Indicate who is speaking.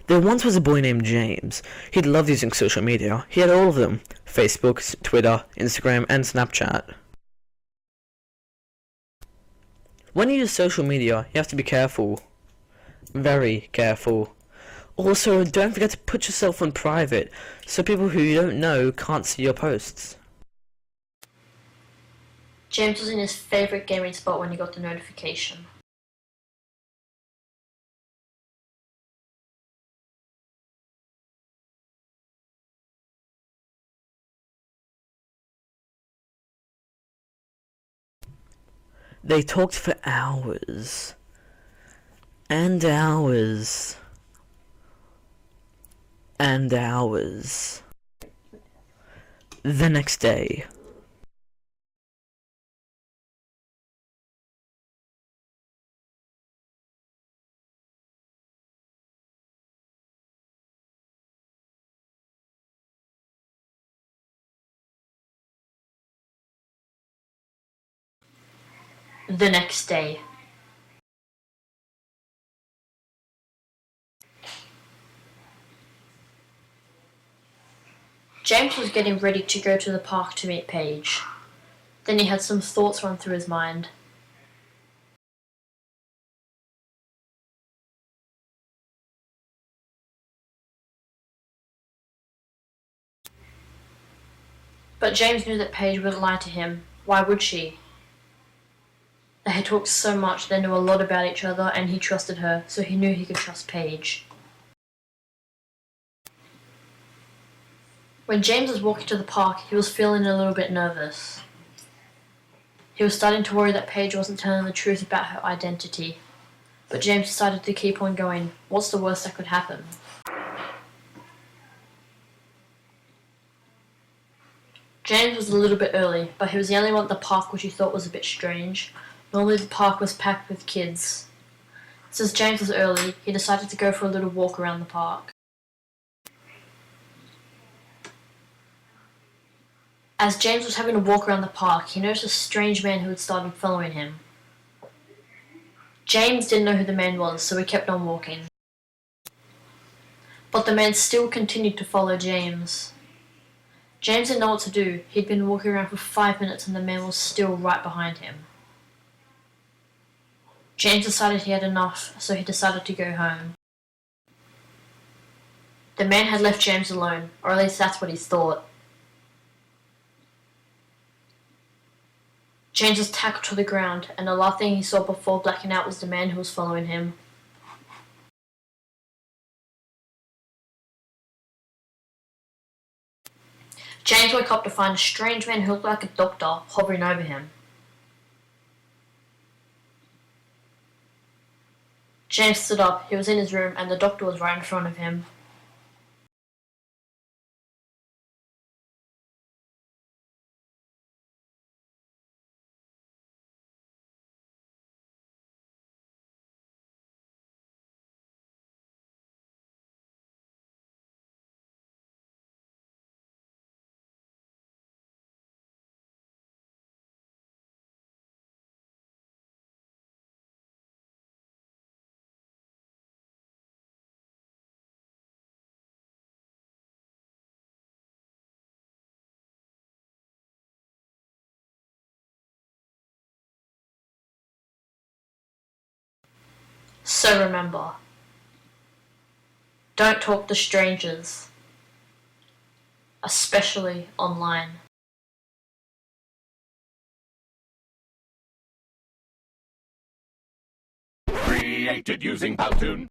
Speaker 1: There once was a boy named James. He loved using social media. He had all of them: Facebook, Twitter, Instagram, and Snapchat. When you use social media, you have to be careful. Very careful. Also, don't forget to put yourself on private, so people who you don't know can't see your posts.
Speaker 2: James was in his favourite gaming spot when he got the notification.
Speaker 1: They talked for hours. And hours. And hours. The next day.
Speaker 2: The next day. James was getting ready to go to the park to meet Paige. Then he had some thoughts run through his mind. But James knew that Paige wouldn't lie to him. Why would she? They had talked so much, they knew a lot about each other, and he trusted her, so he knew he could trust Paige. When James was walking to the park, he was feeling a little bit nervous. He was starting to worry that Paige wasn't telling the truth about her identity. But James decided to keep on going. What's the worst that could happen? James was a little bit early, but he was the only one at the park, which he thought was a bit strange. Normally the park was packed with kids. Since James was early, he decided to go for a little walk around the park. As James was having a walk around the park, he noticed a strange man who had started following him. James didn't know who the man was, so he kept on walking. But the man still continued to follow James. James didn't know what to do. He'd been walking around for 5 minutes and the man was still right behind him. James decided he had enough, so he decided to go home. The man had left James alone, or at least that's what he thought. James was tackled to the ground, and the last thing he saw before blacking out was the man who was following him. James woke up to find a strange man who looked like a doctor hovering over him. James stood up. He was in his room, and the doctor was right in front of him. So remember, don't talk to strangers, especially online.
Speaker 3: Created using Powtoon.